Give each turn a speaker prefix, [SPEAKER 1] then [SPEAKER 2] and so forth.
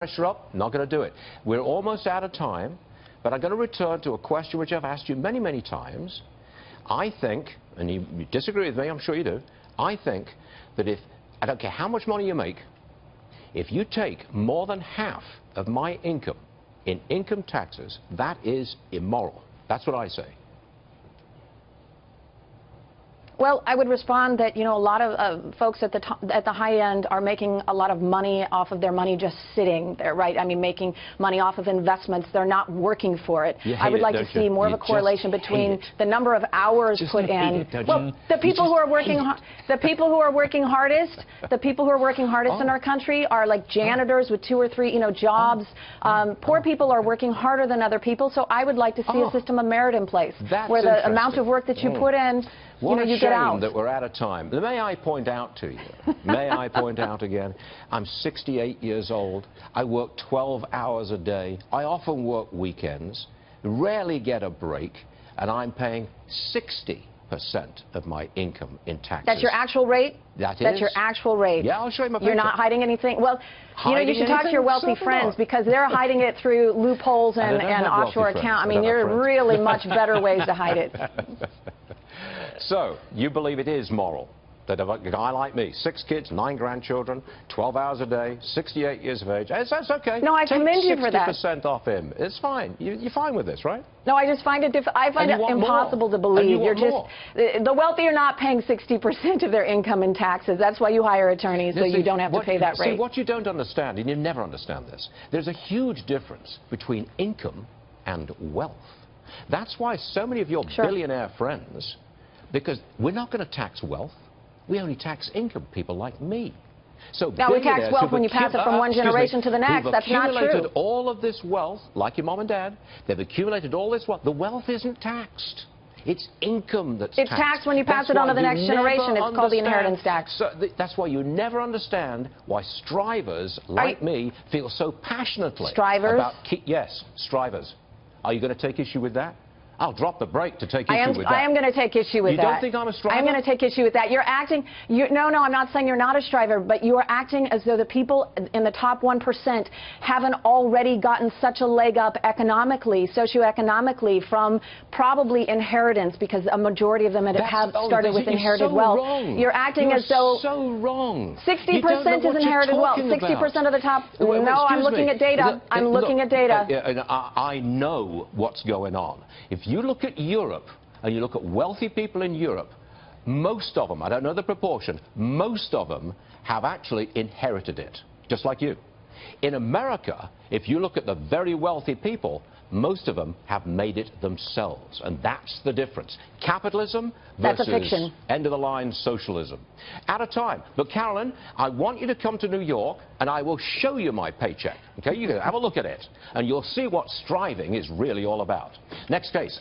[SPEAKER 1] pressure up, not going to do it. We're almost out of time, but I'm going to return to a question which I've asked you many, many times. I think, and you disagree with me, I'm sure you do, I think that if, I don't care how much money you make, if you take more than half of my income in income taxes, that is immoral. That's what I say.
[SPEAKER 2] Well, I would respond that, you know, a lot of folks at the high end are making a lot of money off of their money just sitting there, right? I mean, making money off of investments. They're not working for it. I would like to see more of a correlation between the number of hours put in. Well, the people who are working, the people who are working hardest, in our country are like janitors with 2 or 3, you know, jobs. Poor people are working harder than other people. So I would like to see a system of merit in place where the amount of work that you put in, you know, you get out.
[SPEAKER 1] That we're out of time. May I point out to you, may I point out again, I'm 68 years old. I work 12 hours a day. I often work weekends, rarely get a break, and I'm paying 60% of my income in taxes.
[SPEAKER 2] That's your actual rate? That's your actual rate.
[SPEAKER 1] Yeah, I'll show you my paper.
[SPEAKER 2] You're not hiding anything? Well, you know, you should talk to your wealthy friends because they're hiding it through loopholes and offshore accounts. I mean, there are really much better ways to hide it.
[SPEAKER 1] So, you believe it is moral that a guy like me, 6 kids, 9 grandchildren, 12 hours a day, 68 years of age, that's okay.
[SPEAKER 2] No, I commend you for that.
[SPEAKER 1] 60% off him. It's fine. You're fine with this, right?
[SPEAKER 2] No, I just find it I find it impossible to believe. You're just the wealthy are not paying 60% of their income in taxes. That's why you hire attorneys, so you don't have to pay that rate.
[SPEAKER 1] See, what you don't understand, and you never understand this, there's a huge difference between income and wealth. That's why so many of your billionaire friends, because we're not going to tax wealth. We only tax income, people like me. So
[SPEAKER 2] now we tax wealth when you pass it from one generation to the next. That's not true.
[SPEAKER 1] They've accumulated all of this wealth, like your mom and dad. They've accumulated all this wealth. The wealth isn't taxed. It's income that's taxed.
[SPEAKER 2] It's taxed when you pass it on to the next generation. It's called the inheritance tax.
[SPEAKER 1] So that's why you never understand why strivers like me feel so passionately about... Yes, strivers. Are you going to take issue with that? I'll drop the brake to take issue with that.
[SPEAKER 2] I am going to take issue with that.
[SPEAKER 1] You don't think I'm a striver?
[SPEAKER 2] I'm going to take issue with that. You're acting... No, I'm not saying you're not a striver, but you are acting as though the people in the top 1% haven't already gotten such a leg up economically, socioeconomically, from probably inheritance, because a majority of them have started with inherited wealth.
[SPEAKER 1] Wrong.
[SPEAKER 2] You're acting as though...
[SPEAKER 1] so wrong.
[SPEAKER 2] 60% is inherited wealth. 60% of the top... No, I'm looking at data. I'm looking at data.
[SPEAKER 1] I know what's going on. If you look at Europe, and you look at wealthy people in Europe, most of them, I don't know the proportion, most of them have actually inherited it, just like you. In America, if you look at the very wealthy people, most of them have made it themselves, and that's the difference. Capitalism versus end-of-the-line socialism. Out of time. But, Carolyn, I want you to come to New York, and I will show you my paycheck. Okay, you can have a look at it, and you'll see what striving is really all about. Next case.